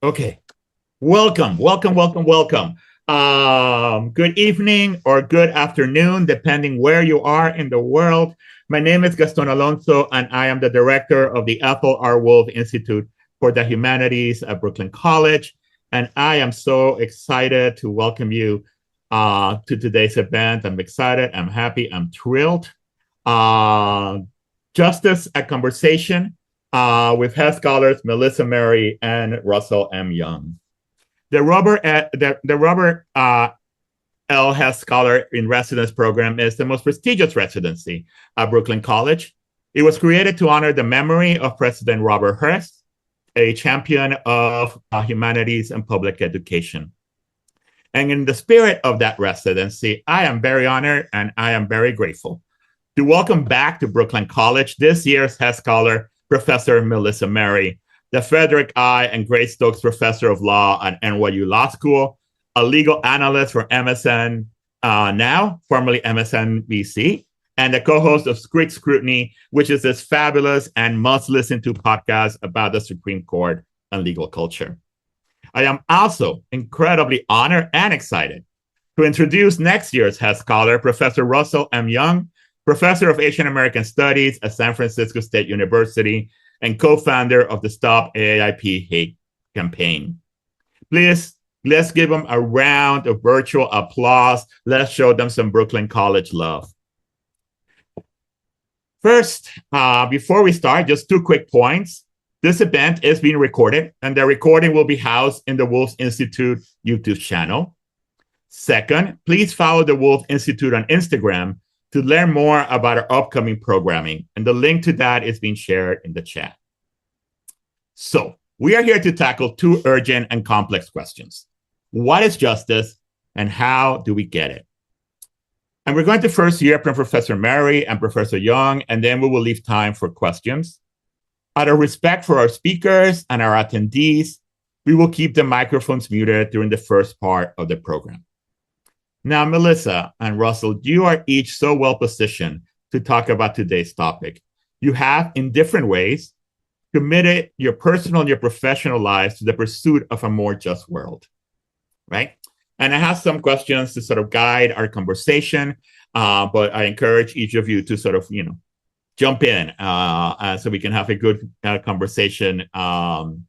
Okay. Welcome. Good evening or good afternoon, depending where you are in the world. My name is Gaston Alonso, and I am the director of the Ethel R. Wolf Institute for the Humanities at Brooklyn College. And I am so excited to welcome you to today's event. I'm excited, I'm happy, I'm thrilled. Uh, Justice at Conversation with Hess scholars Melissa Mary and Russell M. Jeung. The Robert L. Hess Scholar in Residence program is the most prestigious residency at Brooklyn College. It was created to honor the memory of President Robert Hess, a champion of humanities and public education. And in the spirit of that residency, I am very honored and I am very grateful to welcome back to Brooklyn College this year's Hess Scholar, Professor Melissa Mary, the Frederick I. and Grace Stokes Professor of Law at NYU Law School, a legal analyst for MSN Now, formerly MSNBC, and the co-host of Strict Scrutiny, which is this fabulous and must-listen-to podcast about the Supreme Court and legal culture. I am also incredibly honored and excited to introduce next year's Hess Scholar, Professor Russell M. Jeung, Professor of Asian American Studies at San Francisco State University and co-founder of the Stop AAIP Hate campaign. Please, let's give them a round of virtual applause. Let's show them some Brooklyn College love. First, before we start, just two quick points. This event is being recorded, and the recording will be housed in the Wolf Institute YouTube channel. Second, please follow the Wolf Institute on Instagram to learn more about our upcoming programming, and the link to that is being shared in the chat. So, we are here to tackle two urgent and complex questions. What is justice, and how do we get it? And we're going to first hear from Professor Mary and Professor Jeung, and then we will leave time for questions. Out of respect for our speakers and our attendees, we will keep the microphones muted during the first part of the program. Now, Melissa and Russell, you are each so well positioned to talk about today's topic. You have, in different ways, committed your personal and your professional lives to the pursuit of a more just world, right? And I have some questions to sort of guide our conversation, but I encourage each of you to sort of, jump in so we can have a good conversation. And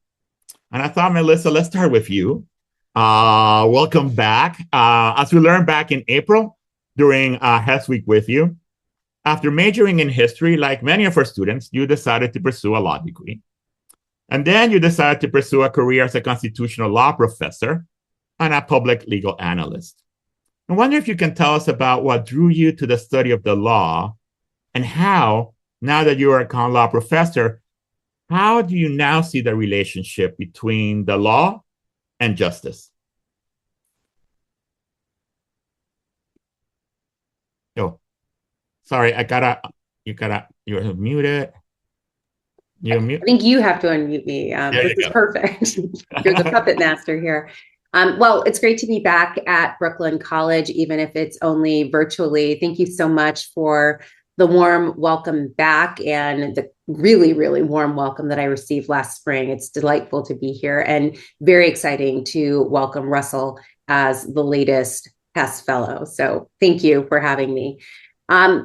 I thought, Melissa, let's start with you. Welcome back. As we learned back in April during Hess Week with you, after majoring in history, like many of our students, you decided to pursue a law degree. And then you decided to pursue a career as a constitutional law professor and a public legal analyst. I wonder if you can tell us about what drew you to the study of the law and how, now that you are a common law professor, how do you now see the relationship between the law and justice? Oh, sorry, you're muted. I think you have to unmute me. This is perfect. You're the puppet master here. Well, it's great to be back at Brooklyn College, even if it's only virtually. Thank you so much for the warm welcome back and the really, really warm welcome that I received last spring. It's delightful to be here and very exciting to welcome Russell as the latest Hess Fellow. So thank you for having me. I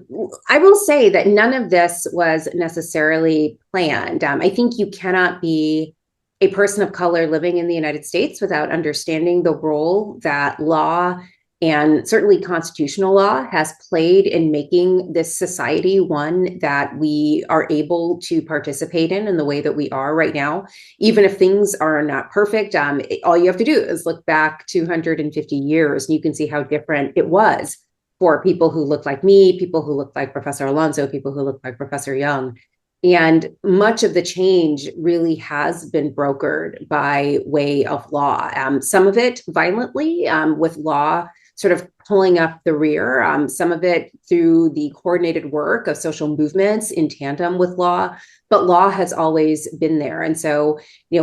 will say that none of this was necessarily planned. I think you cannot be a person of color living in the United States without understanding the role that law and certainly constitutional law has played in making this society one that we are able to participate in the way that we are right now. Even if things are not perfect, all you have to do is look back 250 years and you can see how different it was for people who look like me, people who look like Professor Alonso, people who look like Professor Jeung. And much of the change really has been brokered by way of law. Some of it violently, with law sort of pulling up the rear, some of it through the coordinated work of social movements in tandem with law, but law has always been there. And so,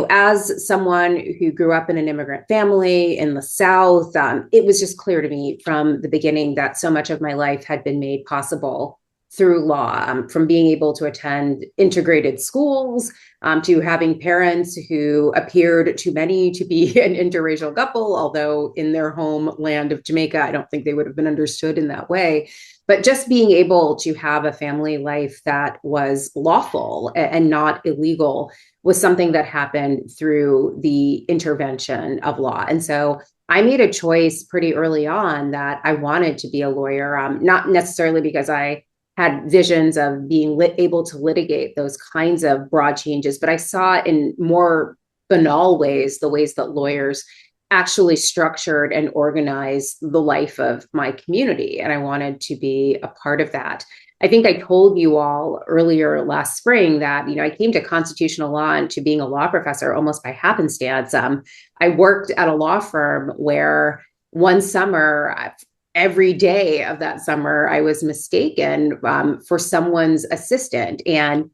as someone who grew up in an immigrant family in the South, it was just clear to me from the beginning that so much of my life had been made possible through law, from being able to attend integrated schools, to having parents who appeared to many to be an interracial couple, although in their homeland of Jamaica, I don't think they would have been understood in that way. But just being able to have a family life that was lawful and not illegal was something that happened through the intervention of law. And so I made a choice pretty early on that I wanted to be a lawyer, not necessarily because I had visions of being able to litigate those kinds of broad changes, but I saw in more banal ways the ways that lawyers actually structured and organized the life of my community. And I wanted to be a part of that. I think I told you all earlier last spring that, I came to constitutional law and to being a law professor almost by happenstance. I worked at a law firm where one summer, every day of that summer, I was mistaken for someone's assistant. And,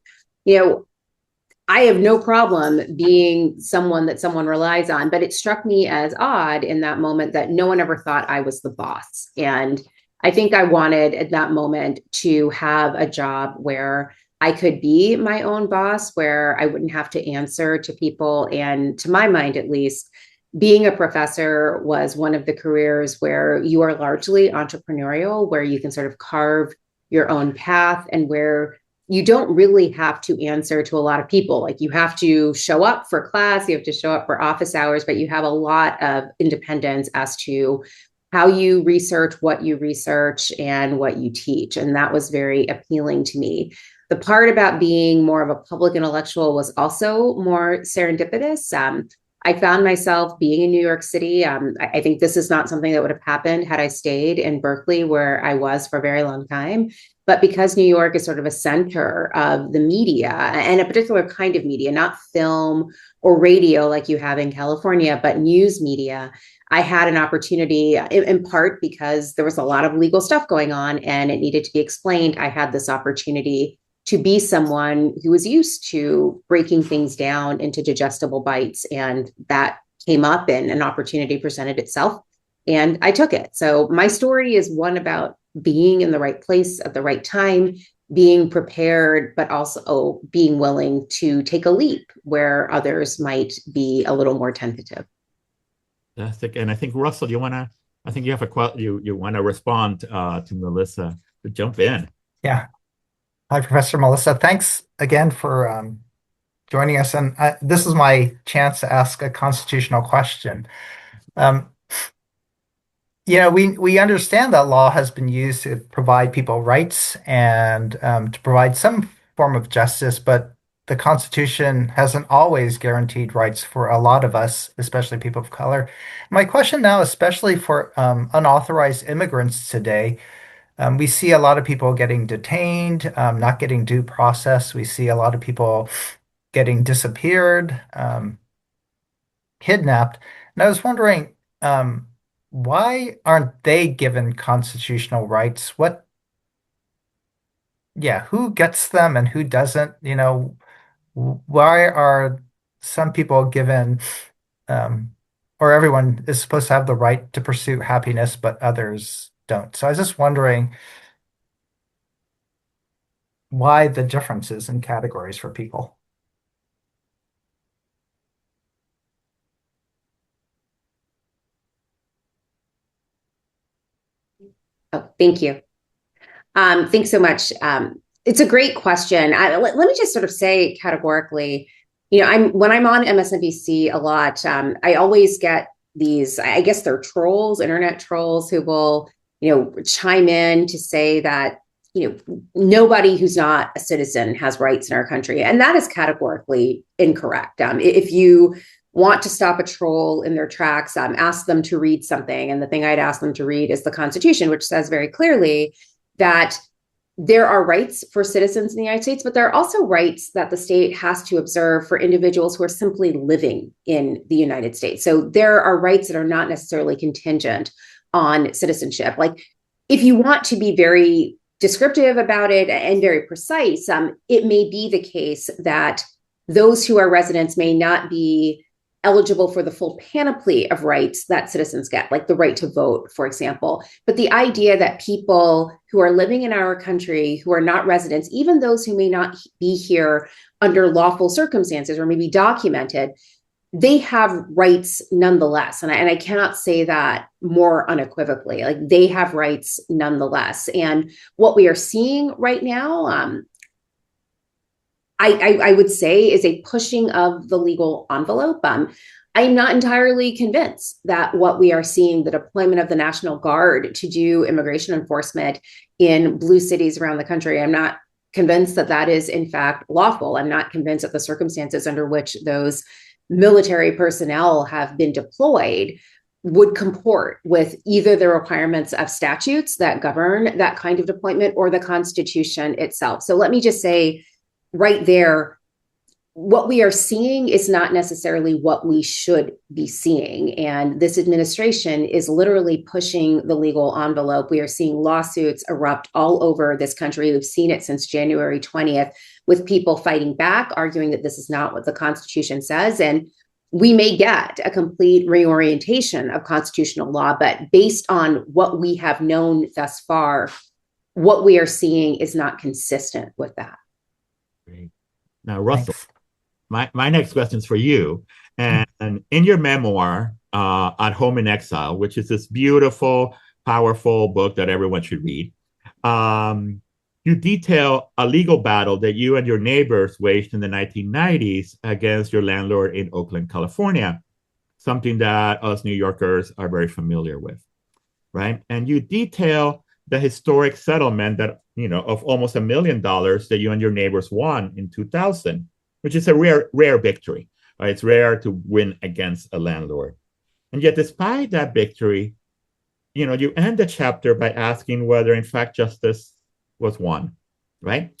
I have no problem being someone that someone relies on, but it struck me as odd in that moment that no one ever thought I was the boss. And I think I wanted at that moment to have a job where I could be my own boss, where I wouldn't have to answer to people. And to my mind, at least, being a professor was one of the careers where you are largely entrepreneurial, where you can sort of carve your own path and where you don't really have to answer to a lot of people. Like, you have to show up for class, you have to show up for office hours, but you have a lot of independence as to how you research, what you research, and what you teach. And that was very appealing to me. The part about being more of a public intellectual was also more serendipitous. I found myself being in New York City. I think this is not something that would have happened had I stayed in Berkeley, where I was for a very long time. But because New York is sort of a center of the media, and a particular kind of media, not film or radio like you have in California, but news media, I had an opportunity, in part because there was a lot of legal stuff going on and it needed to be explained. I had this opportunity to be someone who was used to breaking things down into digestible bites. And that came up and an opportunity presented itself and I took it. So my story is one about being in the right place at the right time, being prepared, but also being willing to take a leap where others might be a little more tentative. Fantastic. And I think, Russell, I think you have you want to respond to Melissa, to jump in. Yeah. Hi, Professor Melissa. Thanks again for joining us. And this is my chance to ask a constitutional question. We understand that law has been used to provide people rights and to provide some form of justice, but the Constitution hasn't always guaranteed rights for a lot of us, especially people of color. My question now, especially for unauthorized immigrants today, we see a lot of people getting detained, not getting due process. We see a lot of people getting disappeared, kidnapped. And I was wondering, why aren't they given constitutional rights? Who gets them and who doesn't? Why are some people given, or everyone is supposed to have the right to pursue happiness, but others don't? So I was just wondering why the differences in categories for people. Oh, thank you. Thanks so much. It's a great question. Let me just sort of say categorically, when I'm on MSNBC a lot, I always get these, I guess they're trolls, internet trolls, who will, chime in to say that, nobody who's not a citizen has rights in our country. And that is categorically incorrect. If you want to stop a troll in their tracks, ask them to read something. And the thing I'd ask them to read is the Constitution, which says very clearly that there are rights for citizens in the United States, but there are also rights that the state has to observe for individuals who are simply living in the United States. So there are rights that are not necessarily contingent on citizenship. Like, if you want to be very descriptive about it and very precise, it may be the case that those who are residents may not be eligible for the full panoply of rights that citizens get, like the right to vote, for example. But the idea that people who are living in our country, who are not residents, even those who may not be here under lawful circumstances or maybe documented, they have rights nonetheless. And I cannot say that more unequivocally. Like, they have rights nonetheless. And what we are seeing right now, I would say, is a pushing of the legal envelope. I'm not entirely convinced that what we are seeing, the deployment of the National Guard to do immigration enforcement in blue cities around the country, I'm not convinced that that is in fact lawful. I'm not convinced that the circumstances under which those military personnel have been deployed would comport with either the requirements of statutes that govern that kind of deployment or the Constitution itself. So let me just say right there, what we are seeing is not necessarily what we should be seeing. And this administration is literally pushing the legal envelope. We are seeing lawsuits erupt all over this country. We've seen it since January 20th, with people fighting back, arguing that this is not what the Constitution says. And we may get a complete reorientation of constitutional law, but based on what we have known thus far, what we are seeing is not consistent with that. Great. Now, Russell, my next question is for you. And in your memoir, At Home in Exile, which is this beautiful, powerful book that everyone should read, you detail a legal battle that you and your neighbors waged in the 1990s against your landlord in Oakland, California, something that us New Yorkers are very familiar with, right? And you detail the historic settlement that, of almost $1 million that you and your neighbors won in 2000, which is a rare victory, right? It's rare to win against a landlord. And yet, despite that victory, you end the chapter by asking whether, in fact, justice was won, right?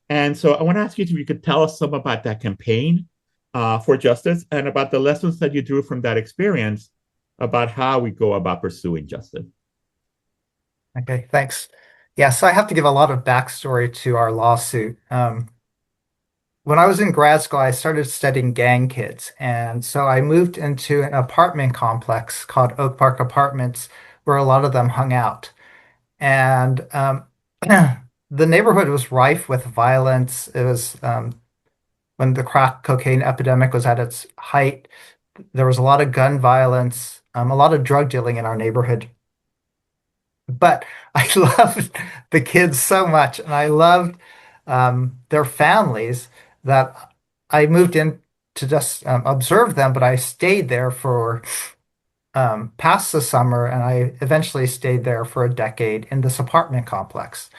And so I want to ask you if you could tell us some about that campaign for justice and about the lessons that you drew from that experience about how we go about pursuing justice. Okay, thanks. Yeah, so I have to give a lot of backstory to our lawsuit. When I was in grad school, I started studying gang kids. And so I moved into an apartment complex called Oak Park Apartments, where a lot of them hung out. And the neighborhood was rife with violence. It was when the crack cocaine epidemic was at its height. There was a lot of gun violence, a lot of drug dealing in our neighborhood. But I loved the kids so much, and I loved their families, that I moved in to just observe them, but I stayed there for past the summer, and I eventually stayed there for a decade in this apartment complex.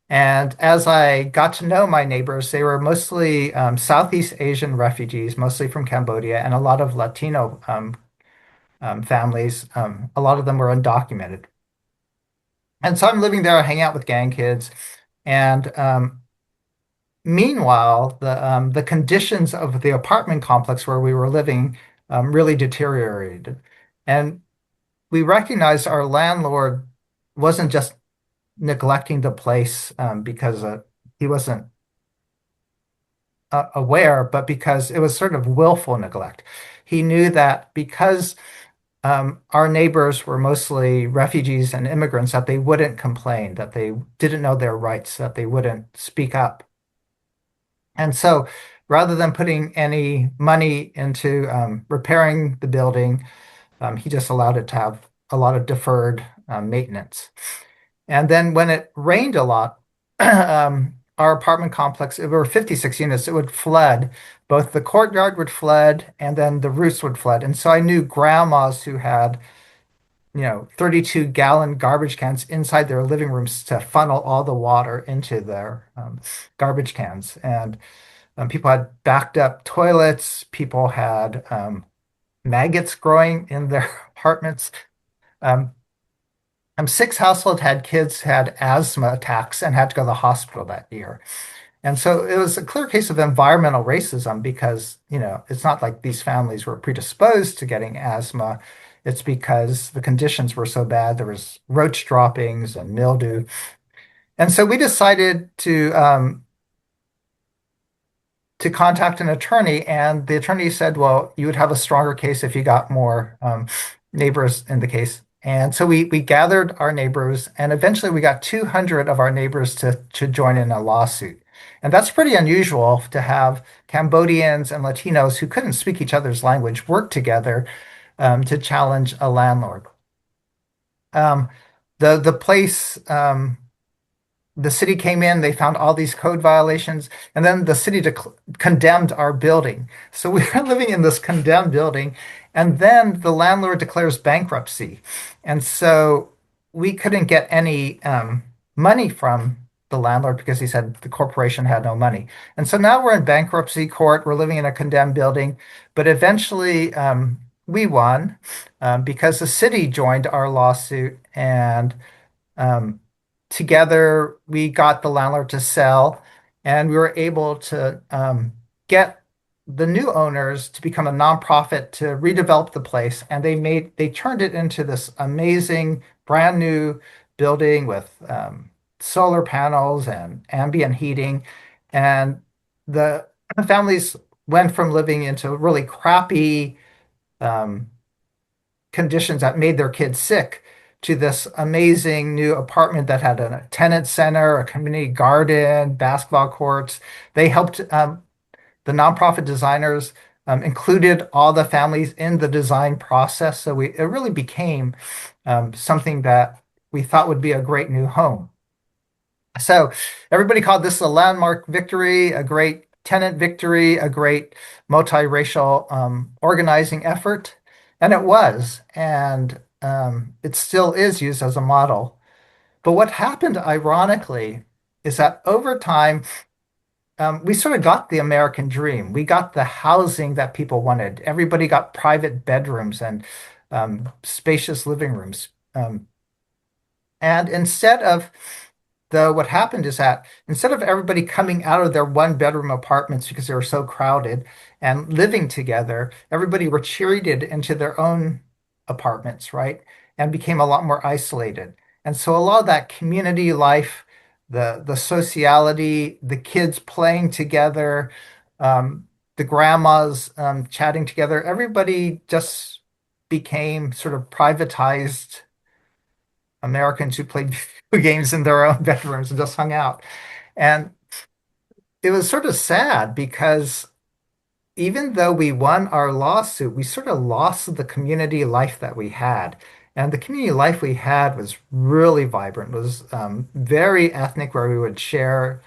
And as I got to know my neighbors, they were mostly Southeast Asian refugees, mostly from Cambodia, and a lot of Latino families. A lot of them were undocumented. And so I'm living there, hanging out with gang kids. And meanwhile, the conditions of the apartment complex where we were living really deteriorated. And we recognized our landlord wasn't just neglecting the place because he wasn't aware, but because it was sort of willful neglect. He knew that because our neighbors were mostly refugees and immigrants, that they wouldn't complain, that they didn't know their rights, that they wouldn't speak up. And so rather than putting any money into repairing the building, he just allowed it to have a lot of deferred maintenance. And then when it rained a lot, our apartment complex, there were 56 units, it would flood. Both the courtyard would flood and then the roofs would flood. And so I knew grandmas who had, 32-gallon garbage cans inside their living rooms to funnel all the water into their garbage cans. And people had backed up toilets. People had maggots growing in their apartments. 6 households had kids who had asthma attacks and had to go to the hospital that year. And so it was a clear case of environmental racism because, it's not like these families were predisposed to getting asthma. It's because the conditions were so bad. There was roach droppings and mildew. And so we decided to to contact an attorney, and the attorney said, well, you would have a stronger case if you got more neighbors in the case. And so we gathered our neighbors, and eventually we got 200 of our neighbors to join in a lawsuit. And that's pretty unusual to have Cambodians and Latinos who couldn't speak each other's language work together to challenge a landlord. The place the city came in, they found all these code violations, and then the city condemned our building. So we were living in this condemned building, and then the landlord declares bankruptcy. And so we couldn't get any money from the landlord because he said the corporation had no money. And so now we're in bankruptcy court. We're living in a condemned building, but eventually we won because the city joined our lawsuit, and together we got the landlord to sell, and we were able to get the new owners to become a nonprofit to redevelop the place, and they turned it into this amazing brand new building with solar panels and ambient heating, and the families went from living into really crappy conditions that made their kids sick to this amazing new apartment that had a tenant center, a community garden, basketball courts. They helped the nonprofit designers included all the families in the design process. So it really became something that we thought would be a great new home. So everybody called this a landmark victory, a great tenant victory, a great multiracial organizing effort. And it was. And it still is used as a model. But what happened, ironically, is that over time, we sort of got the American dream. We got the housing that people wanted. Everybody got private bedrooms and spacious living rooms. And what happened is that instead of everybody coming out of their one-bedroom apartments because they were so crowded and living together, everybody retreated into their own apartments, right? And became a lot more isolated. And so a lot of that community life, the sociality, the kids playing together, the grandmas chatting together, everybody just became sort of privatized Americans who played video games in their own bedrooms and just hung out. And it was sort of sad because even though we won our lawsuit, we sort of lost the community life that we had. And the community life we had was really vibrant. It was very ethnic, where we would share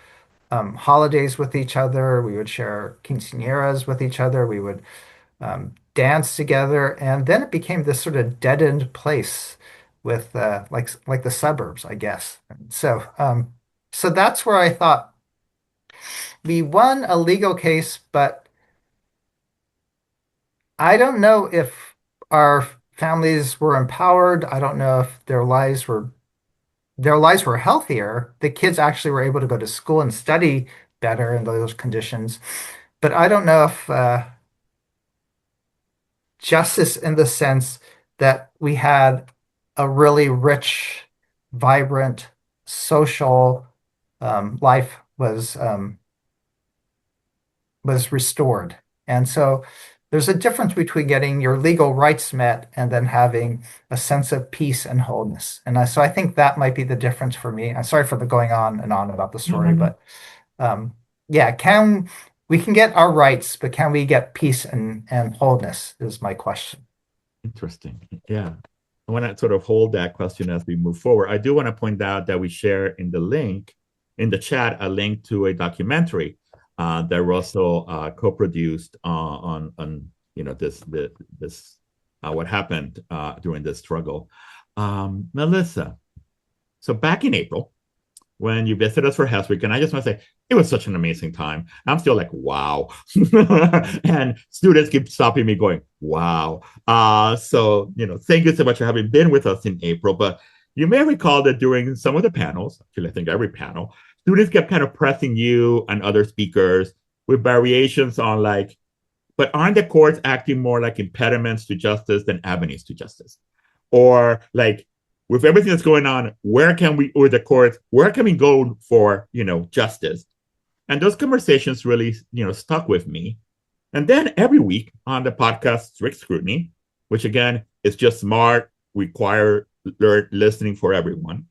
holidays with each other. We would share quinceañeras with each other. We would dance together. And then it became this sort of dead-end place with like the suburbs, I guess. So so that's where I thought we won a legal case, but I don't know if our families were empowered. I don't know if their lives were healthier. The kids actually were able to go to school and study better in those conditions. But I don't know if justice in the sense that we had a really rich, vibrant, social life was restored. And so there's a difference between getting your legal rights met and then having a sense of peace and wholeness. And so I think that might be the difference for me. I'm sorry for the going on and on about the story, but yeah, we can get our rights, but can we get peace and wholeness is my question. Interesting. Yeah. I want to sort of hold that question as we move forward. I do want to point out that we share in the link, in the chat, a link to a documentary that Russell co-produced on this what happened during this struggle. Melissa, so back in April, when you visited us for Hess Week, and I just want to say it was such an amazing time. I'm still like, wow. And students keep stopping me going, wow. So, thank you so much for having been with us in April. But you may recall that during some of the panels, actually, I think every panel, students kept kind of pressing you and other speakers with variations on but aren't the courts acting more like impediments to justice than avenues to justice? Or with everything that's going on, where can we go for, justice? And those conversations really, stuck with me. And then every week on the podcast Strict Scrutiny, which again is just smart, require listening for everyone.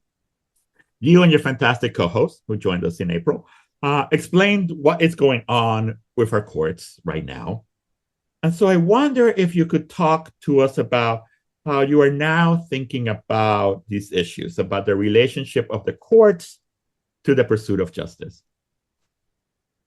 You and your fantastic co-host, who joined us in April, explained what is going on with our courts right now. And so I wonder if you could talk to us about how you are now thinking about these issues, about the relationship of the courts to the pursuit of justice.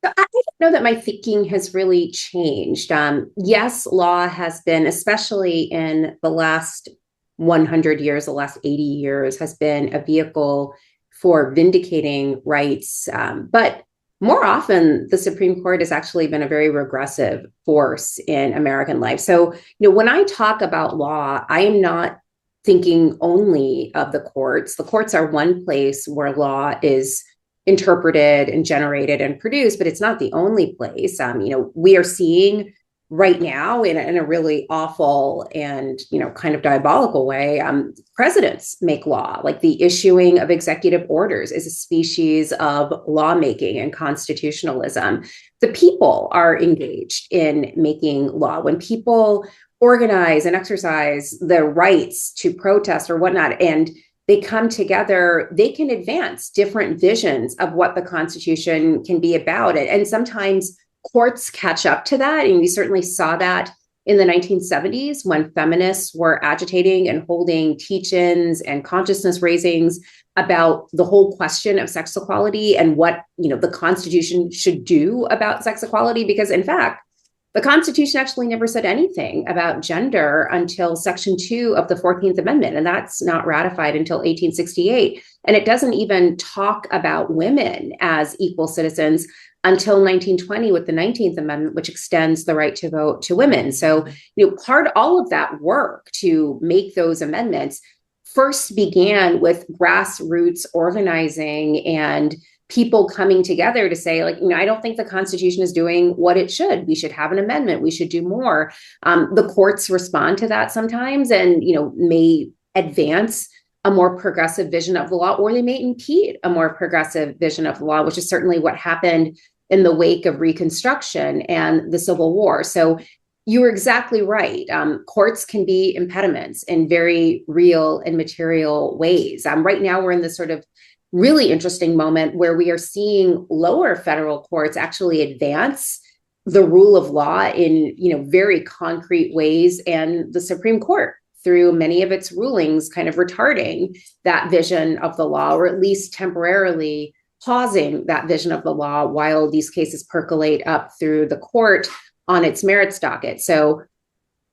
I don't know that my thinking has really changed. Yes, law has been, especially in the last 100 years, the last 80 years, has been a vehicle for vindicating rights. But more often, the Supreme Court has actually been a very regressive force in American life. So, when I talk about law, I am not thinking only of the courts. The courts are one place where law is interpreted and generated and produced, but it's not the only place. We are seeing right now in a really awful and, kind of diabolical way, presidents make law. Like the issuing of executive orders is a species of lawmaking and constitutionalism. The people are engaged in making law. When people organize and exercise their rights to protest or whatnot, and they come together, they can advance different visions of what the Constitution can be about it. And sometimes courts catch up to that. And we certainly saw that in the 1970s when feminists were agitating and holding teach-ins and consciousness raisings about the whole question of sex equality and what, the Constitution should do about sex equality. Because in fact, the Constitution actually never said anything about gender until Section 2 of the 14th Amendment, and that's not ratified until 1868. And it doesn't even talk about women as equal citizens until 1920 with the 19th Amendment, which extends the right to vote to women. So, all of that work to make those amendments first began with grassroots organizing and people coming together to say, I don't think the Constitution is doing what it should. We should have an amendment. We should do more. The courts respond to that sometimes and, may advance a more progressive vision of the law, or they may impede a more progressive vision of the law, which is certainly what happened in the wake of Reconstruction and the Civil War. So you were exactly right. Courts can be impediments in very real and material ways. Right now, we're in this sort of really interesting moment where we are seeing lower federal courts actually advance the rule of law in, very concrete ways, and the Supreme Court, through many of its rulings, kind of retarding that vision of the law, or at least temporarily pausing that vision of the law while these cases percolate up through the court on its merits docket. So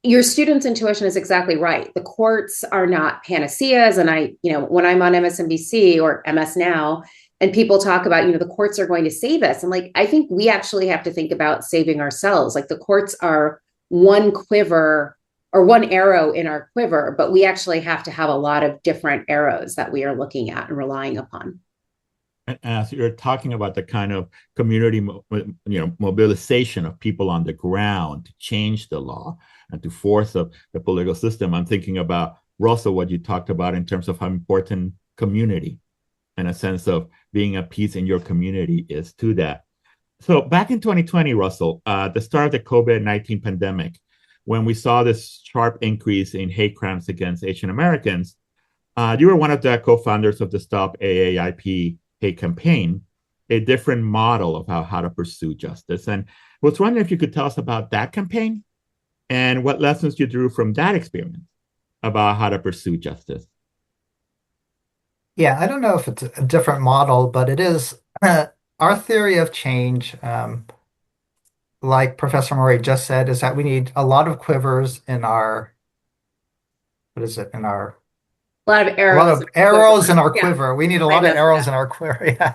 your student's intuition is exactly right. The courts are not panaceas. And when I'm on MSNBC or MS Now, and people talk about, the courts are going to save us, I'm like, I think we actually have to think about saving ourselves. Like the courts are one quiver or one arrow in our quiver, but we actually have to have a lot of different arrows that we are looking at and relying upon. And as you're talking about the kind of community, mobilization of people on the ground to change the law and to force the political system, I'm thinking about, Russell, what you talked about in terms of how important community and a sense of being at peace in your community is to that. So back in 2020, Russell, the start of the COVID-19 pandemic, when we saw this sharp increase in hate crimes against Asian Americans, you were one of the co-founders of the Stop AAIP hate campaign, a different model of how to pursue justice. And I was wondering if you could tell us about that campaign and what lessons you drew from that experience about how to pursue justice. Yeah, I don't know if it's a different model, but it is our theory of change, like Professor Murray just said, is that we need a lot of quivers in our, what is it, in our A lot of arrows. A lot of arrows in our Yeah. quiver. We need a lot of arrows in our quiver. Yeah.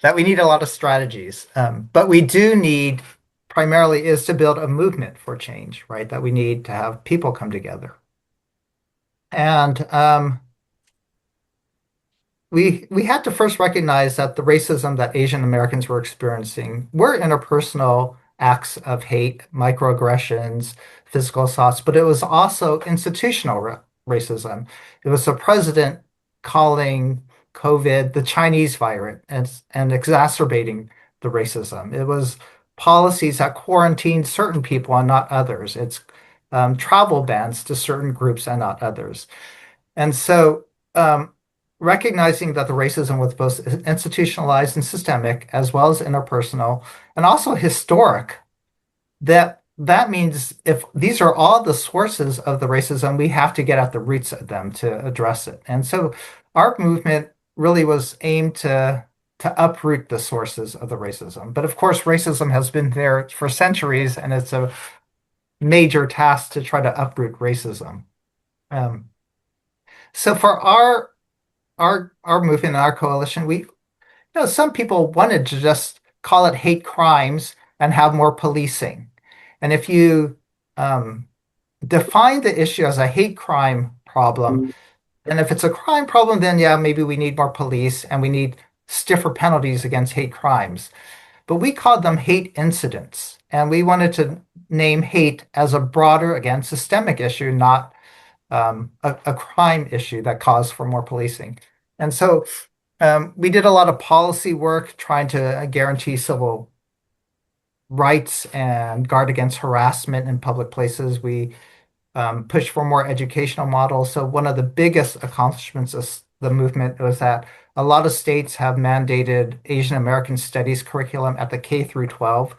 That we need a lot of strategies. But we do need primarily is to build a movement for change, right? That we need to have people come together. And we had to first recognize that the racism that Asian Americans were experiencing were interpersonal acts of hate, microaggressions, physical assaults, but it was also institutional racism. It was the president calling COVID, the Chinese virus, and exacerbating the racism. It was policies that quarantined certain people and not others. It's travel bans to certain groups and not others. And so recognizing that the racism was both institutionalized and systemic, as well as interpersonal, and also historic, that means if these are all the sources of the racism, we have to get at the roots of them to address it. And so our movement really was aimed to uproot the sources of the racism. But of course, racism has been there for centuries, and it's a major task to try to uproot racism. So for our movement and our coalition, some people wanted to just call it hate crimes and have more policing. And if you define the issue as a hate crime problem, and if it's a crime problem, then yeah, maybe we need more police and we need stiffer penalties against hate crimes. But we called them hate incidents. And we wanted to name hate as a broader, again, systemic issue, not a crime issue that calls for more policing. And so we did a lot of policy work trying to guarantee civil rights and guard against harassment in public places. We pushed for more educational models. So one of the biggest accomplishments of the movement was that a lot of states have mandated Asian American studies curriculum at the K through 12.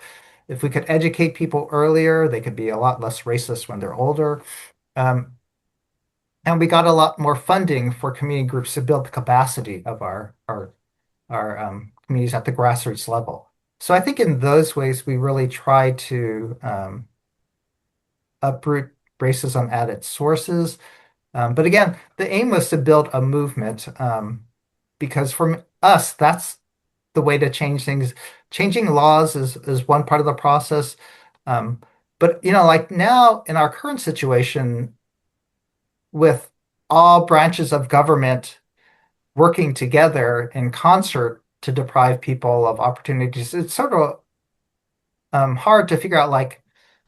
If we could educate people earlier, they could be a lot less racist when they're older. And we got a lot more funding for community groups to build the capacity of our communities at the grassroots level. So I think in those ways, we really try to uproot racism at its sources. But again, the aim was to build a movement because for us, that's the way to change things. Changing laws is one part of the process. But, like now in our current situation, with all branches of government working together in concert to deprive people of opportunities, it's sort of hard to figure out, like,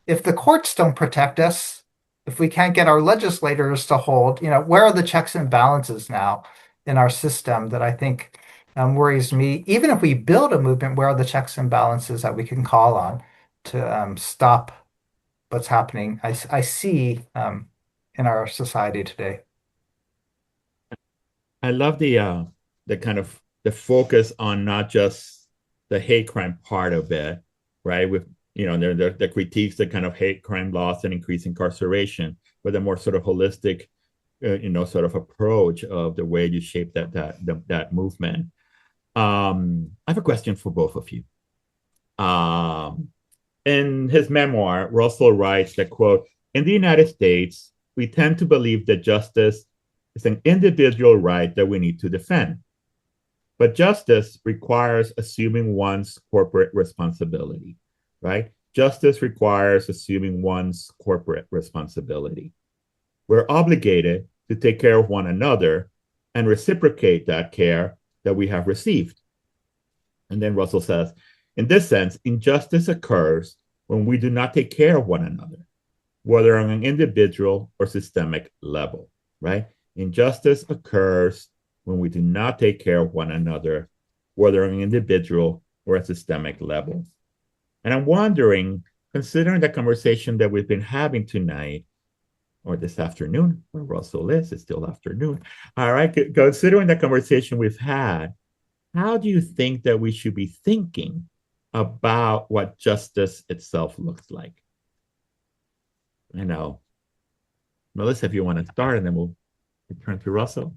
if the courts don't protect us, if we can't get our legislators to hold, where are the checks and balances now in our system that I think worries me. Even if we build a movement, where are the checks and balances that we can call on to stop what's happening? I see in our society today. I love the kind of the focus on not just the hate crime part of it, right? With the critiques, the kind of hate crime laws and increased incarceration, but a more sort of holistic, sort of approach of the way you shape that movement. I have a question for both of you. In his memoir, Russell writes that, quote, "In the United States, we tend to believe that justice is an individual right that we need to defend. But justice requires assuming one's corporate responsibility, right? Justice requires assuming one's corporate responsibility. We're obligated to take care of one another and reciprocate that care that we have received." And then Russell says, "In this sense, injustice occurs when we do not take care of one another, whether on an individual or systemic level," right? Injustice occurs when we do not take care of one another, whether on an individual or a systemic level. And I'm wondering, considering the conversation that we've been having tonight, or this afternoon, where Russell is, it's still afternoon. All right, considering the conversation we've had, how do you think that we should be thinking about what justice itself looks like? Melissa, if you want to start, and then we'll return to Russell.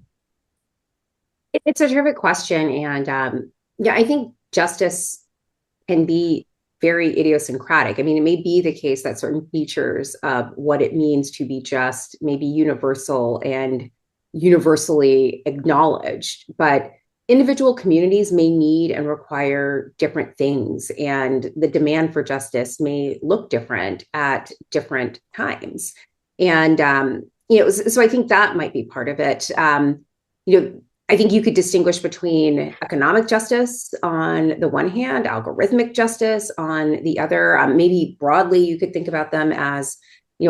It's a terrific question. And I think justice can be very idiosyncratic. I mean, it may be the case that certain features of what it means to be just may be universal and universally acknowledged, but individual communities may need and require different things, and the demand for justice may look different at different times. And, so I think that might be part of it. I think you could distinguish between economic justice on the one hand, algorithmic justice on the other. Maybe broadly, you could think about them as,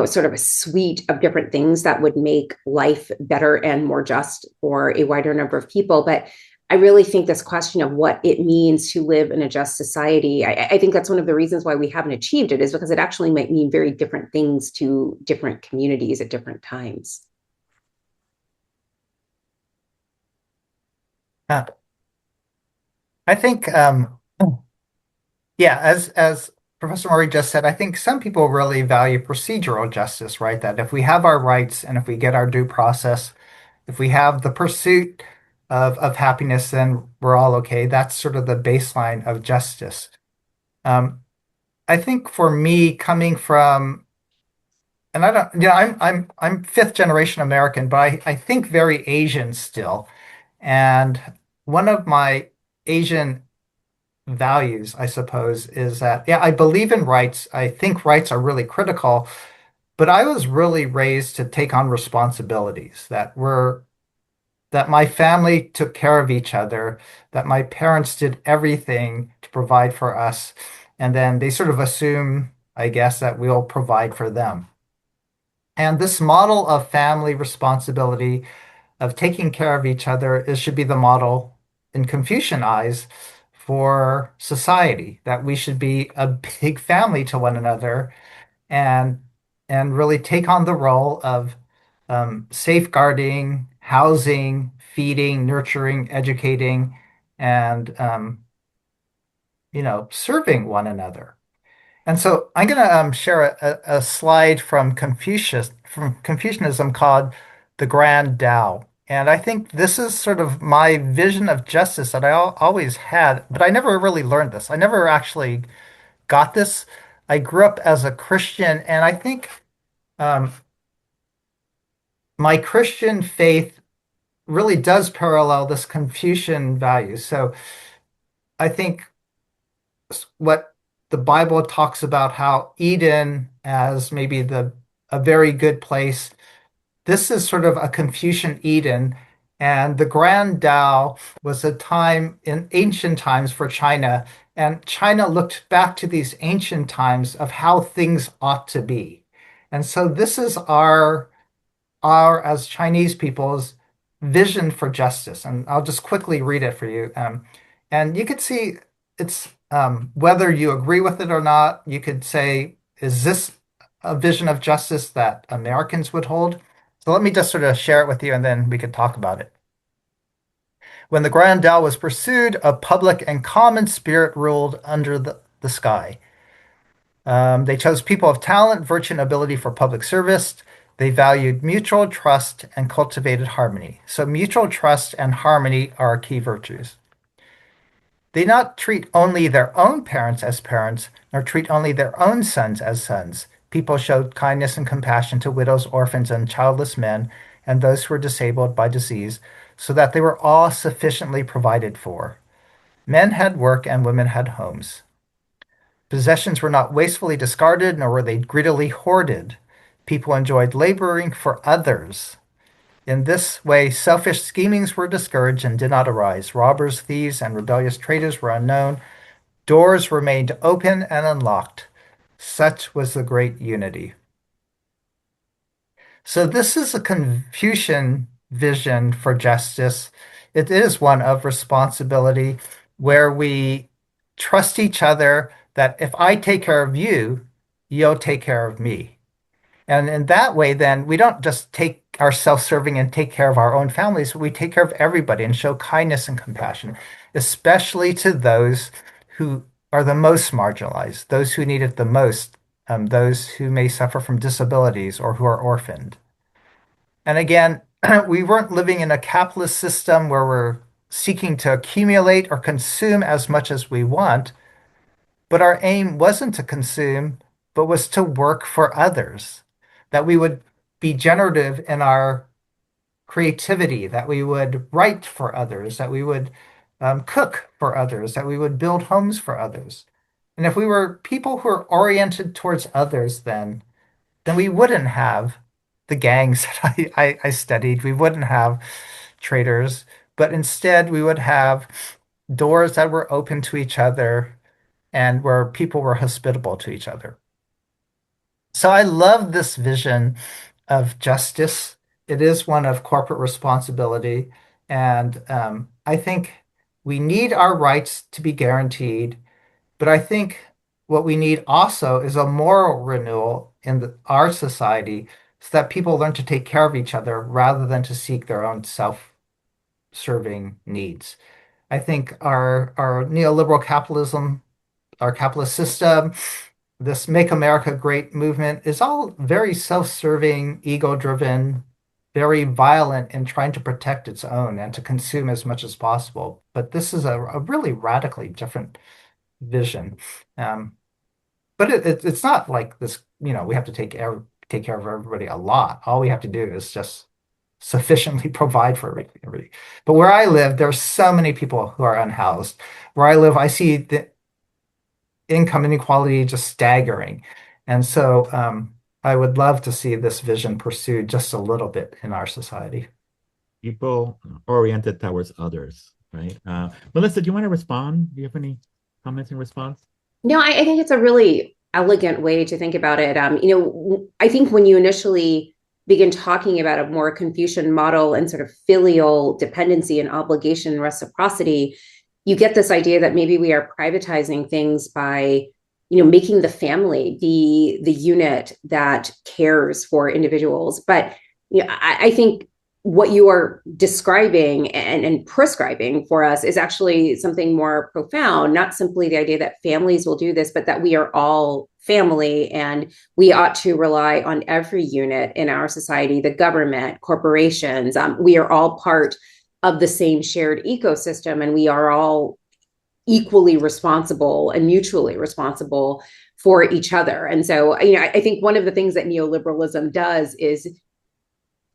sort of a suite of different things that would make life better and more just for a wider number of people. But I really think this question of what it means to live in a just society, I think that's one of the reasons why we haven't achieved it, is because it actually might mean very different things to different communities at different times. I think, yeah, as Professor Murray just said, I think some people really value procedural justice, right? That if we have our rights and if we get our due process, if we have the pursuit of happiness, then we're all okay. That's sort of the baseline of justice. Um, I think for me, coming from, and I don't, I'm fifth generation American, but I think very Asian still. And one of my Asian values, I suppose, is that, yeah, I believe in rights. I think rights are really critical, but I was really raised to take on responsibilities that my family took care of each other, that my parents did everything to provide for us, and then they sort of assume, I guess, that we'll provide for them. And this model of family responsibility, of taking care of each other, it should be the model in Confucian eyes for society, that we should be a big family to one another and really take on the role of safeguarding, housing, feeding, nurturing, educating, and serving one another. And so I'm going to share a slide from Confucianism called the Grand Tao. And I think this is sort of my vision of justice that I always had, but I never really learned this. I never actually got this. I grew up as a Christian, and I think um, my Christian faith really does parallel this Confucian value. So I think what the Bible talks about how Eden as maybe the a very good place. This is sort of a Confucian Eden, and the Grand Tao was a time in ancient times for China, and China looked back to these ancient times of how things ought to be. And so this is our as Chinese people's vision for justice. And I'll just quickly read it for you. And you could see it's whether you agree with it or not, you could say, is this a vision of justice that Americans would hold? So let me just sort of share it with you and then we could talk about it. When the Grand Tao was pursued, a public and common spirit ruled under the sky. They chose people of talent, virtue, and ability for public service. They valued mutual trust and cultivated harmony. So mutual trust and harmony are key virtues. They not treat only their own parents as parents, nor treat only their own sons as sons. People showed kindness and compassion to widows, orphans, and childless men, and those who were disabled by disease, so that they were all sufficiently provided for. Men had work and women had homes. Possessions were not wastefully discarded, nor were they greedily hoarded. People enjoyed laboring for others. In this way, selfish schemings were discouraged and did not arise. Robbers, thieves, and rebellious traitors were unknown. Doors remained open and unlocked. Such was the great unity. So this is a Confucian vision for justice. It is one of responsibility where we trust each other that if I take care of you, you'll take care of me. And in that way, then we don't just take our self-serving and take care of our own families, but we take care of everybody and show kindness and compassion, especially to those who are the most marginalized, those who need it the most, those who may suffer from disabilities or who are orphaned. And again, we weren't living in a capitalist system where we're seeking to accumulate or consume as much as we want, but our aim wasn't to consume, but was to work for others, that we would be generative in our creativity, that we would write for others, that we would cook for others, that we would build homes for others. And if we were people who are oriented towards others, then we wouldn't have the gangs that I studied. We wouldn't have traitors, but instead we would have doors that were open to each other and where people were hospitable to each other. So I love this vision of justice. It is one of corporate responsibility. And I think we need our rights to be guaranteed, but I think what we need also is a moral renewal in our society so that people learn to take care of each other rather than to seek their own self-serving needs. I think our neoliberal capitalism, our capitalist system, this Make America Great movement is all very self-serving, ego-driven, very violent in trying to protect its own and to consume as much as possible. But this is a really radically different vision. Um, but it's not like this, we have to take care of everybody a lot. All we have to do is just sufficiently provide for everybody. But where I live, there's so many people who are unhoused. Where I live, I see the income inequality just staggering. And so I would love to see this vision pursued just a little bit in our society. People oriented towards others, right? Melissa, do you want to respond? Do you have any comments in response? No, I think it's a really elegant way to think about it. I think when you initially begin talking about a more Confucian model and sort of filial dependency and obligation and reciprocity, you get this idea that maybe we are privatizing things by, making the family be the unit that cares for individuals. But I think what you are describing and prescribing for us is actually something more profound, not simply the idea that families will do this, but that we are all family and we ought to rely on every unit in our society, the government, corporations. We are all part of the same shared ecosystem, and we are all equally responsible and mutually responsible for each other. And so, I think one of the things that neoliberalism does is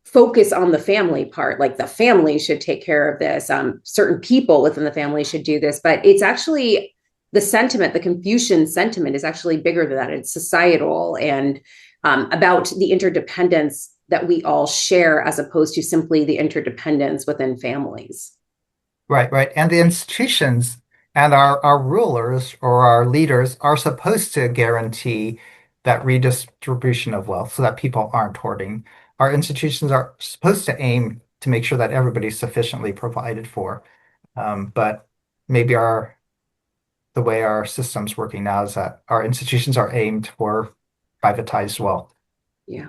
focus on the family part, like the family should take care of this. Certain people within the family should do this, but it's actually the sentiment, the Confucian sentiment is actually bigger than that. It's societal and about the interdependence that we all share as opposed to simply the interdependence within families. Right. And the institutions and our rulers or our leaders are supposed to guarantee that redistribution of wealth so that people aren't hoarding. Our institutions are supposed to aim to make sure that everybody's sufficiently provided for. But maybe the way our system's working now is that our institutions are aimed for privatized wealth. Yeah.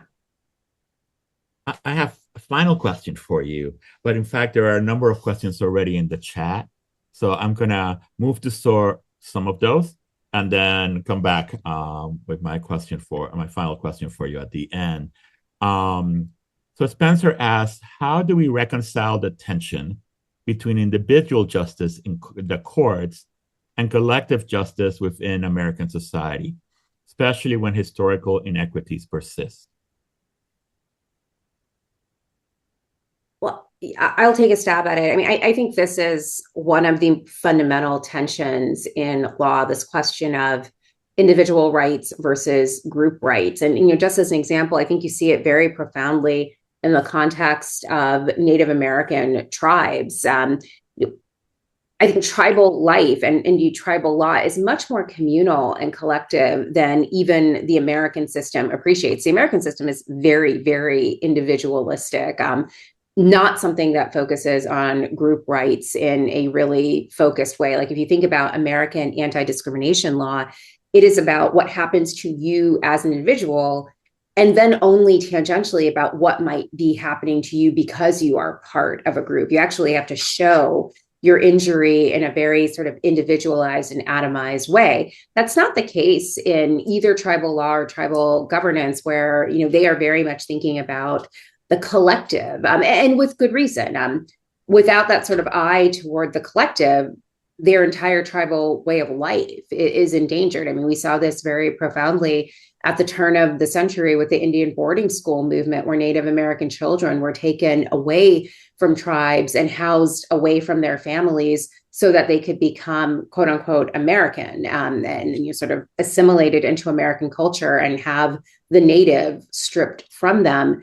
I have a final question for you, but in fact, there are a number of questions already in the chat. So I'm going to move to sort some of those and then come back with my final question for you at the end. So Spencer asks, how do we reconcile the tension between individual justice in the courts and collective justice within American society, especially when historical inequities persist? Well, I'll take a stab at it. I mean, I think this is one of the fundamental tensions in law, this question of individual rights versus group rights. And, just as an example, I think you see it very profoundly in the context of Native American tribes. I think tribal life and indeed tribal law is much more communal and collective than even the American system appreciates. The American system is very, very individualistic. Not something that focuses on group rights in a really focused way. Like if you think about American anti-discrimination law, it is about what happens to you as an individual, and then only tangentially about what might be happening to you because you are part of a group. You actually have to show your injury in a very sort of individualized and atomized way. That's not the case in either tribal law or tribal governance, where they are very much thinking about the collective, and with good reason. Without that sort of eye toward the collective, their entire tribal way of life is endangered. I mean, we saw this very profoundly at the turn of the century with the Indian boarding school movement, where Native American children were taken away from tribes and housed away from their families so that they could become, quote unquote, American, and sort of assimilated into American culture and have the native stripped from them.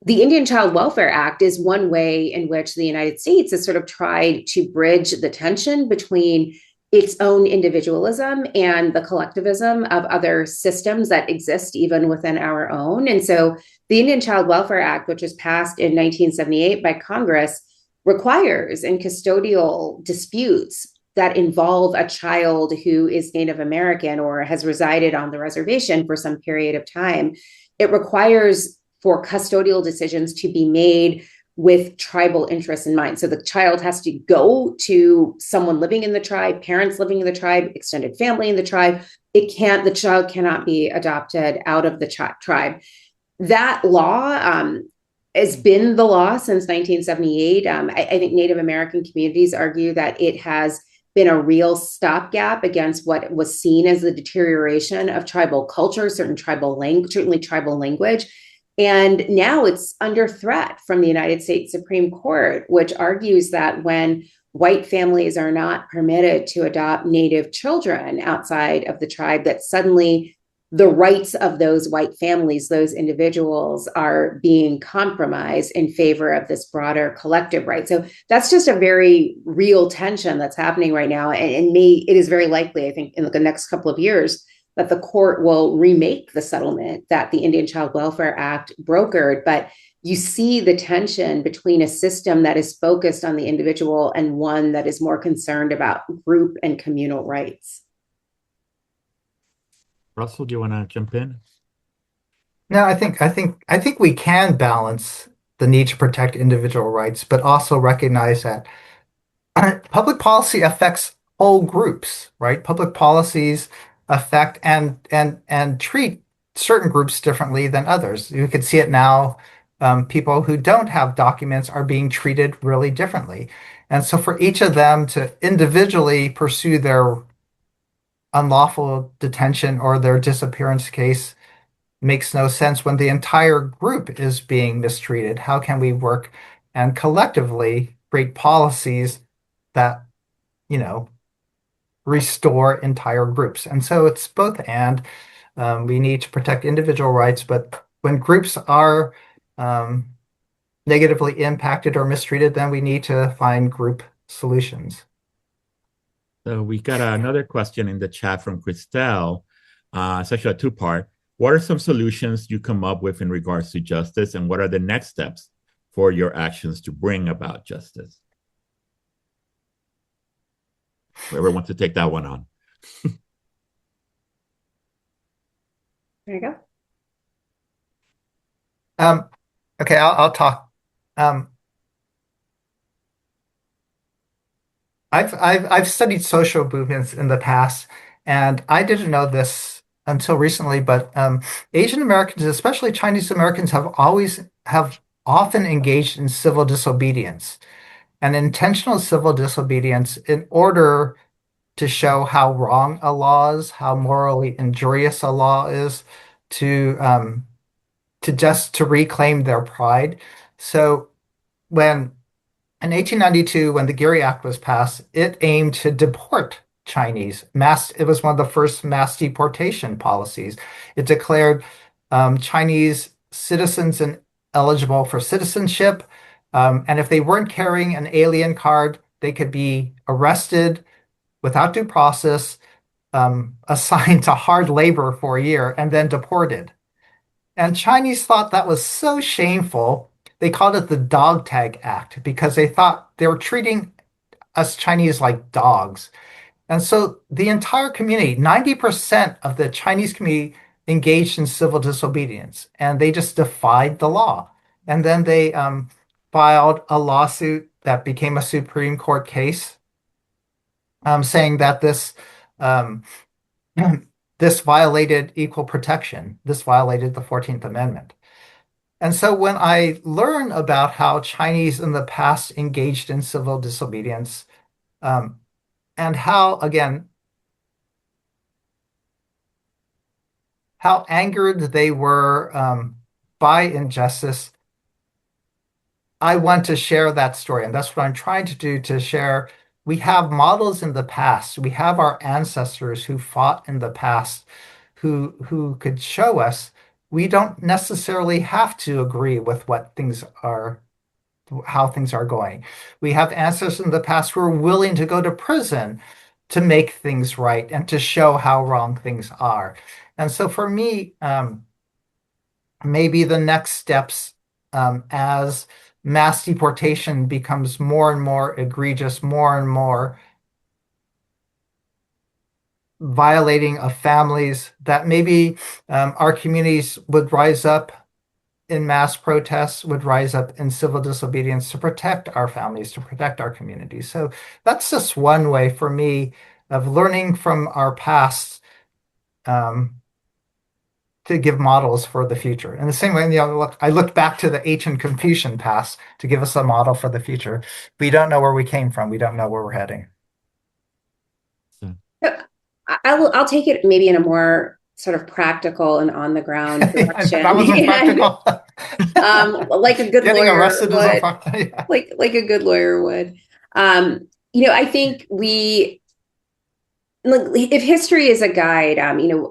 The Indian Child Welfare Act is one way in which the United States has sort of tried to bridge the tension between its own individualism and the collectivism of other systems that exist even within our own. And so the Indian Child Welfare Act, which was passed in 1978 by Congress, requires in custodial disputes that involve a child who is Native American or has resided on the reservation for some period of time, it requires for custodial decisions to be made with tribal interests in mind. So the child has to go to someone living in the tribe, parents living in the tribe, extended family in the tribe. The child cannot be adopted out of the tribe. That law has been the law since 1978. I think Native American communities argue that it has been a real stopgap against what was seen as the deterioration of tribal culture, certainly tribal language. And now it's under threat from the United States Supreme Court, which argues that when white families are not permitted to adopt Native children outside of the tribe, that suddenly the rights of those white families, those individuals, are being compromised in favor of this broader collective right. So that's just a very real tension that's happening right now. And it is very likely, I think, in the next couple of years, that the court will remake the settlement that the Indian Child Welfare Act brokered. But you see the tension between a system that is focused on the individual and one that is more concerned about group and communal rights. Russell, do you want to jump in? No, I think we can balance the need to protect individual rights, but also recognize that public policy affects whole groups, right? Public policies affect and treat certain groups differently than others. You could see it now. People who don't have documents are being treated really differently. And so for each of them to individually pursue their unlawful detention or their disappearance case makes no sense when the entire group is being mistreated. How can we work and collectively create policies that, restore entire groups? And so it's both and. We need to protect individual rights, but when groups are negatively impacted or mistreated, then we need to find group solutions. So we got another question in the chat from Christelle. It's actually a two-part. What are some solutions you come up with in regards to justice, and what are the next steps for your actions to bring about justice? Whoever wants to take that one on. There you go. Okay, I'll talk. I've studied social movements in the past, and I didn't know this until recently, but Asian Americans, especially Chinese Americans, have often engaged in civil disobedience and intentional civil disobedience in order to show how wrong a law is, how morally injurious a law is, to reclaim their pride. So in 1892, when the Geary Act was passed, it aimed to deport Chinese. It was one of the first mass deportation policies. It declared Chinese citizens eligible for citizenship, and if they weren't carrying an alien card, they could be arrested without due process, assigned to hard labor for a year, and then deported. And Chinese thought that was so shameful, they called it the Dog Tag Act because they thought they were treating us Chinese like dogs. And so the entire community, 90% of the Chinese community engaged in civil disobedience, and they just defied the law. And then they filed a lawsuit that became a Supreme Court case, saying that this violated equal protection. This violated the 14th Amendment. And so when I learn about how Chinese in the past engaged in civil disobedience, and how angered they were by injustice, I want to share that story. And that's what I'm trying to do, to share. We have models in the past. We have our ancestors who fought in the past, who could show us we don't necessarily have to agree with how things are going. We have ancestors in the past who are willing to go to prison to make things right and to show how wrong things are. And so for me, maybe the next steps, as mass deportation becomes more and more egregious, more and more violating of families, that maybe our communities would rise up in mass protests, would rise up in civil disobedience to protect our families, to protect our communities. So that's just one way for me of learning from our past, to give models for the future. In the same way, I looked back to the ancient Confucian past to give us a model for the future. We don't know where we came from. We don't know where we're heading. I'll take it maybe in a more sort of practical and on the ground direction. That wasn't practical. Like a good Getting lawyer arrested would. Yeah. Like a good lawyer would. I think if history is a guide,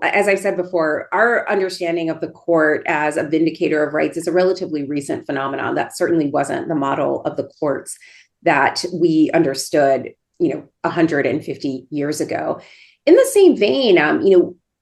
as I've said before, our understanding of the court as a vindicator of rights is a relatively recent phenomenon. That certainly wasn't the model of the courts that we understood, 150 years ago. In the same vein,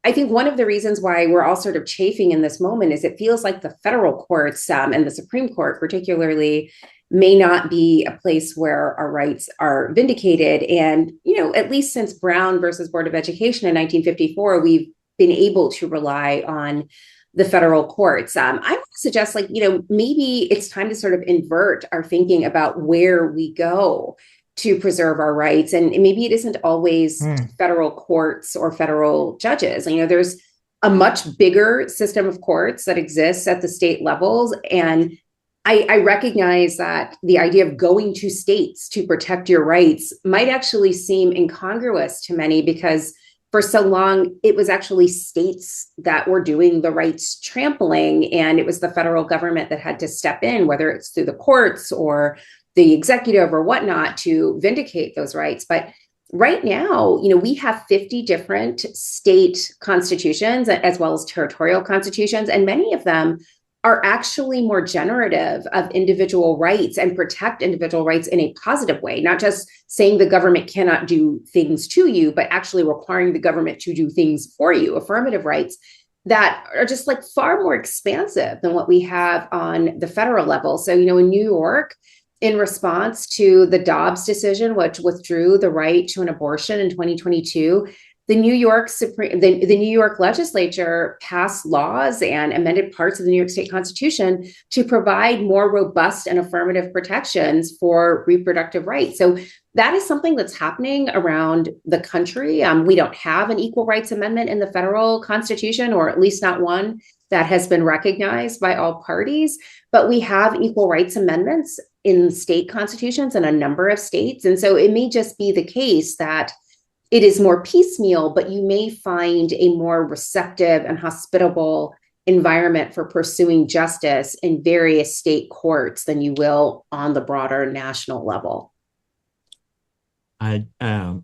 I think one of the reasons why we're all sort of chafing in this moment is it feels like the federal courts and the Supreme Court particularly may not be a place where our rights are vindicated. And, at least since Brown versus Board of Education in 1954, we've been able to rely on the federal courts. I would suggest, maybe it's time to sort of invert our thinking about where we go to preserve our rights. And maybe it isn't always federal courts or federal judges. There's a much bigger system of courts that exists at the state levels. And I recognize that the idea of going to states to protect your rights might actually seem incongruous to many, because for so long, it was actually states that were doing the rights trampling, and it was the federal government that had to step in, whether it's through the courts or the executive or whatnot, to vindicate those rights. But right now, we have 50 different state constitutions as well as territorial constitutions, and many of them are actually more generative of individual rights and protect individual rights in a positive way, not just saying the government cannot do things to you, but actually requiring the government to do things for you, affirmative rights that are just far more expansive than what we have on the federal level. So, in New York, in response to the Dobbs decision, which withdrew the right to an abortion in 2022, the New York legislature passed laws and amended parts of the New York State Constitution to provide more robust and affirmative protections for reproductive rights. So that is something that's happening around the country. We don't have an equal rights amendment in the federal Constitution, or at least not one that has been recognized by all parties, but we have equal rights amendments in state constitutions in a number of states. And so it may just be the case that it is more piecemeal, but you may find a more receptive and hospitable environment for pursuing justice in various state courts than you will on the broader national level. I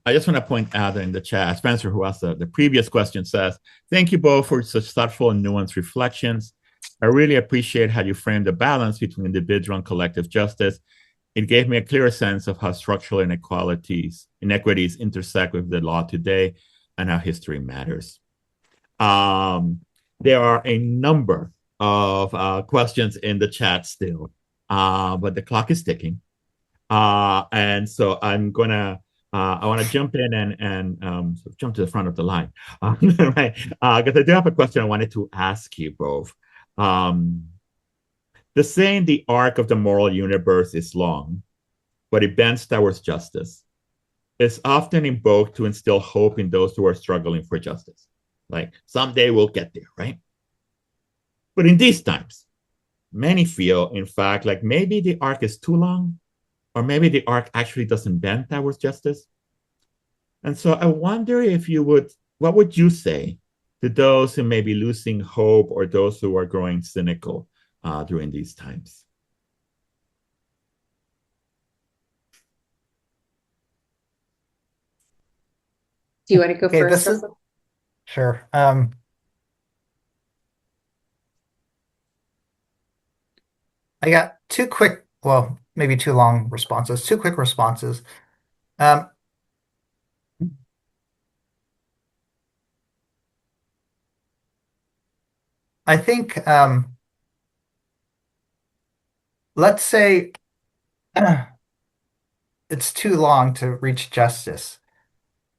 just want to point out in the chat, Spencer, who asked the previous question, says, "Thank you both for such thoughtful and nuanced reflections. I really appreciate how you framed the balance between individual and collective justice. It gave me a clearer sense of how structural inequities intersect with the law today and how history matters." There are a number of questions in the chat still, but the clock is ticking. And so I want to jump in and jump to the front of the line, right? Because I do have a question I wanted to ask you both. The saying, "the arc of the moral universe is long, but it bends towards justice," is often invoked to instill hope in those who are struggling for justice. Like, someday we'll get there, right? But in these times, many feel, in fact, like maybe the arc is too long, or maybe the arc actually doesn't bend towards justice. And so I wonder what would you say to those who may be losing hope, or those who are growing cynical during these times? Do you want to go first? Sure. I got two quick, well, maybe two long responses, two quick responses. I think let's say it's too long to reach justice.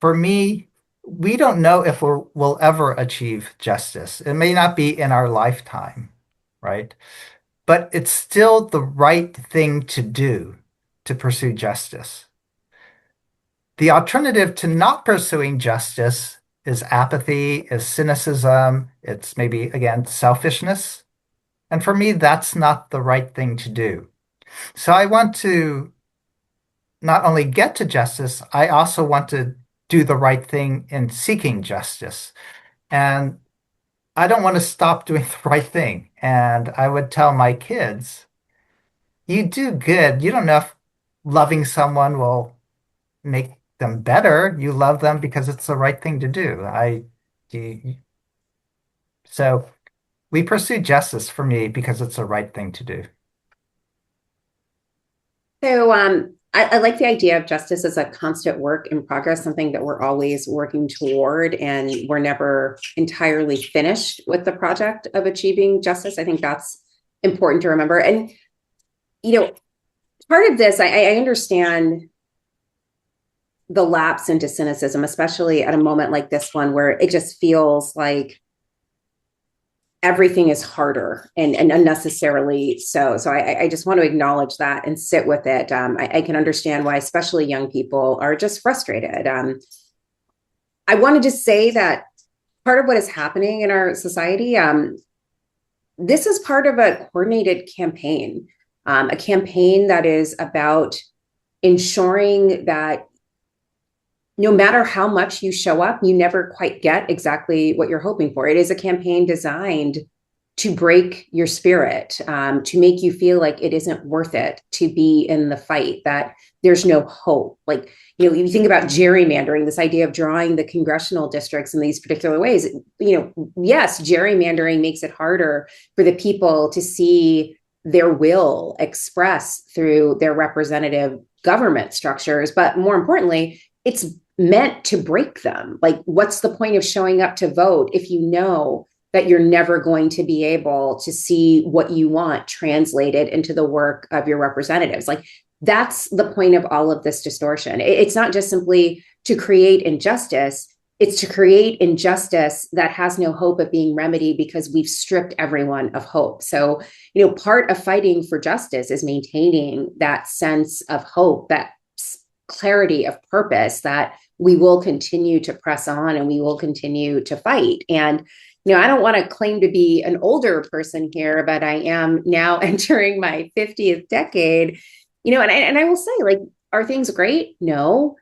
For me, we don't know if we'll ever achieve justice. It may not be in our lifetime, right? But it's still the right thing to do to pursue justice. The alternative to not pursuing justice is apathy, is cynicism, it's maybe, again, selfishness. And for me, that's not the right thing to do. So I want to not only get to justice, I also want to do the right thing in seeking justice. And I don't want to stop doing the right thing. And I would tell my kids, you do good. You don't know if loving someone will make them better. You love them because it's the right thing to do. You- so we pursue justice for me because it's the right thing to do. So I like the idea of justice as a constant work in progress, something that we're always working toward, and we're never entirely finished with the project of achieving justice. I think that's important to remember. And, part of this, I understand the lapse into cynicism, especially at a moment like this one, where it just feels like everything is harder and unnecessarily so. So I just want to acknowledge that and sit with it. I can understand why, especially young people, are just frustrated. I wanted to say that part of what is happening in our society, this is part of a coordinated campaign, a campaign that is about ensuring that no matter how much you show up, you never quite get exactly what you're hoping for. It is a campaign designed to break your spirit, to make you feel like it isn't worth it to be in the fight, that there's no hope. Like, you think about gerrymandering, this idea of drawing the congressional districts in these particular ways. Yes, gerrymandering makes it harder for the people to see their will expressed through their representative government structures. But more importantly, it's meant to break them. Like, what's the point of showing up to vote if you know that you're never going to be able to see what you want translated into the work of your representatives? Like, that's the point of all of this distortion. It's not just simply to create injustice, it's to create injustice that has no hope of being remedied because we've stripped everyone of hope. So, part of fighting for justice is maintaining that sense of hope, that clarity of purpose, that we will continue to press on and we will continue to fight. And, I don't want to claim to be an older person here, but I am now entering my 50th decade, and I will say, like, are things great? No,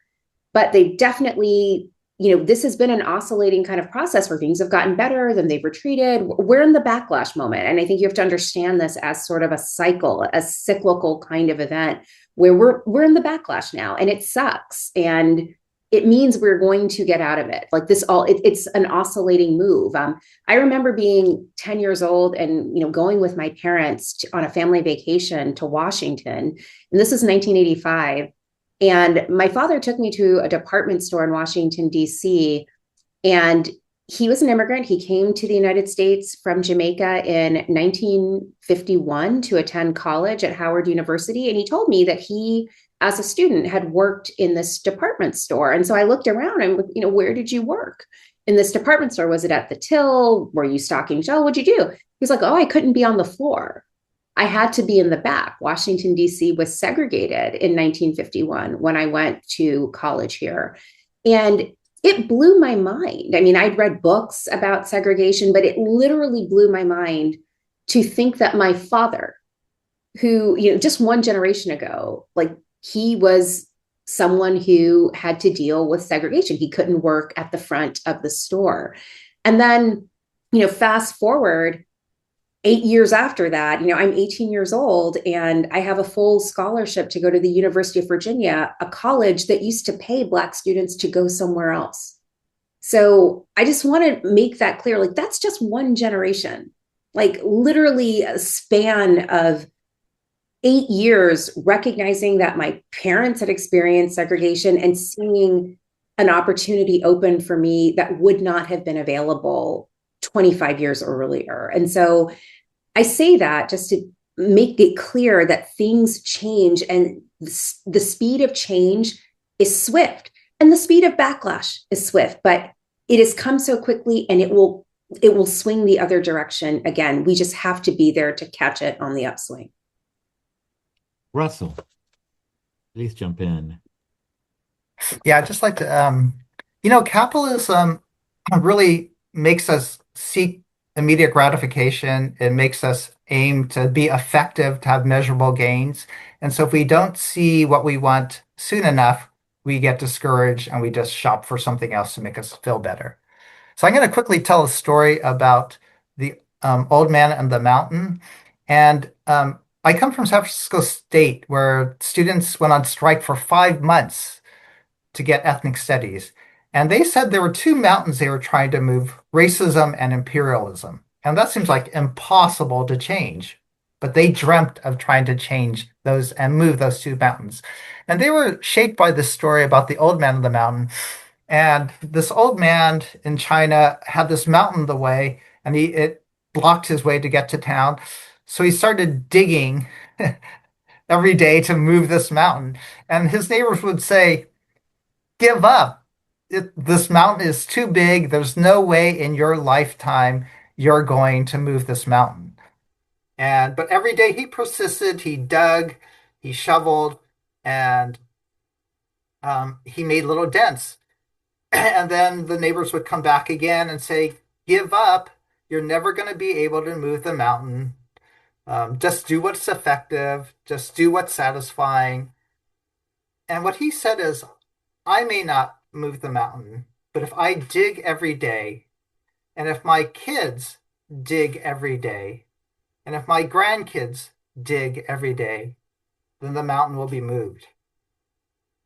but they definitely, this has been an oscillating kind of process where things have gotten better, then they've retreated. We're in the backlash moment. And I think you have to understand this as sort of a cycle, a cyclical kind of event where we're in the backlash now, and it sucks. And it means we're going to get out of it. Like, it's an oscillating move. I remember being 10 years old and, going with my parents on a family vacation to Washington. And this is 1985. And my father took me to a department store in Washington, D.C. And he was an immigrant. He came to the United States from Jamaica in 1951 to attend college at Howard University. And he told me that he, as a student, had worked in this department store. And so I looked around and, where did you work in this department store? Was it at the till? Were you stocking shelves? What'd you do? He was like, oh, I couldn't be on the floor. I had to be in the back. Washington, D.C. was segregated in 1951 when I went to college here. And it blew my mind. I mean, I'd read books about segregation, but it literally blew my mind to think that my father, who, just one generation ago, like, he was someone who had to deal with segregation. He couldn't work at the front of the store. And then, fast forward 8 years after that, I'm 18 years old and I have a full scholarship to go to the University of Virginia, a college that used to pay Black students to go somewhere else. So I just want to make that clear. Like, that's just one generation, like literally a span of 8 years, recognizing that my parents had experienced segregation and seeing an opportunity open for me that would not have been available 25 years earlier. And so I say that just to make it clear that things change, and the speed of change is swift and the speed of backlash is swift, but it has come so quickly, and it will swing the other direction again. We just have to be there to catch it on the upswing. Russell, please jump in. Yeah, I'd just like to, capitalism really makes us seek immediate gratification. It makes us aim to be effective, to have measurable gains. And so if we don't see what we want soon enough, we get discouraged and we just shop for something else to make us feel better. So I'm going to quickly tell a story about the old man and the mountain. And I come from San Francisco State, where students went on strike for 5 months to get ethnic studies. And they said there were two mountains they were trying to move: racism and imperialism. And that seems like impossible to change. But they dreamt of trying to change those and move those two mountains. And they were shaped by this story about the old man of the mountain. And this old man in China had this mountain in the way, and it blocked his way to get to town. So he started digging every day to move this mountain. And his neighbors would say, "Give up. This mountain is too big. There's no way in your lifetime you're going to move this mountain." But every day he persisted, he dug, he shoveled, and he made little dents. And then the neighbors would come back again and say, "Give up. You're never going to be able to move the mountain. Just do what's effective. Just do what's satisfying." And what he said is, "I may not move the mountain, but if I dig every day, and if my kids dig every day, and if my grandkids dig every day, then the mountain will be moved."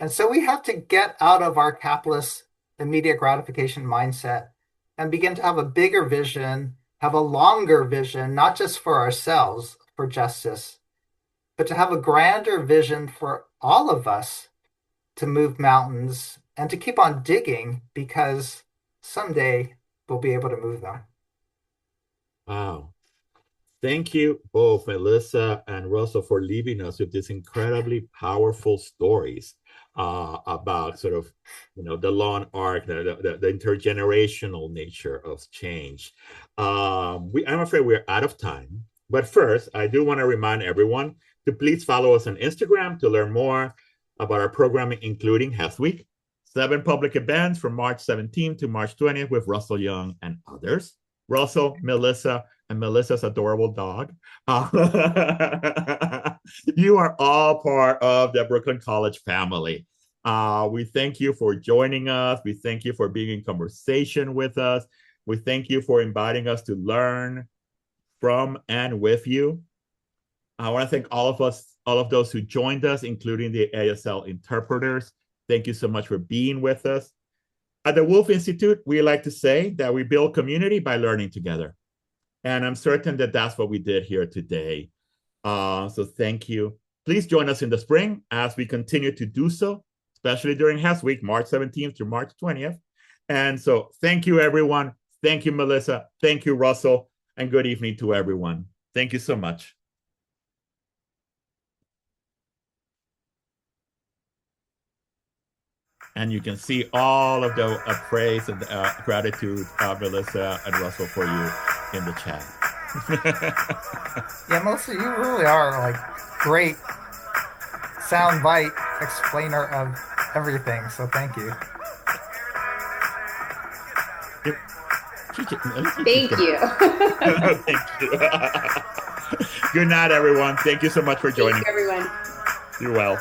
And so we have to get out of our capitalist immediate gratification mindset and begin to have a bigger vision, have a longer vision, not just for ourselves, for justice, but to have a grander vision for all of us to move mountains and to keep on digging, because someday we'll be able to move them. Wow. Thank you both, Melissa and Russell, for leaving us with these incredibly powerful stories about sort of, the long arc, the intergenerational nature of change. I'm afraid we're out of time. But first, I do want to remind everyone to please follow us on Instagram to learn more about our programming, including Hess Week, 7 public events from March 17th to March 20th with Russell Jeung and others. Russell, Melissa, and Melissa's adorable dog. You are all part of the Brooklyn College family. We thank you for joining us. We thank you for being in conversation with us. We thank you for inviting us to learn from and with you. I want to thank all of those who joined us, including the ASL interpreters. Thank you so much for being with us. At the Wolf Institute, we like to say that we build community by learning together. And I'm certain that that's what we did here today. So thank you. Please join us in the spring as we continue to do so, especially during Hess Week, March 17th through March 20th. And so thank you, everyone. Thank you, Melissa. Thank you, Russell. And good evening to everyone. Thank you so much. And you can see all of the praise and gratitude, Melissa and Russell, for you in the chat. Yeah, Melissa, you really are like great soundbite explainer of everything. So thank you. Thank you. Thank you. Good night, everyone. Thank you so much for joining. Thanks, everyone. You're well.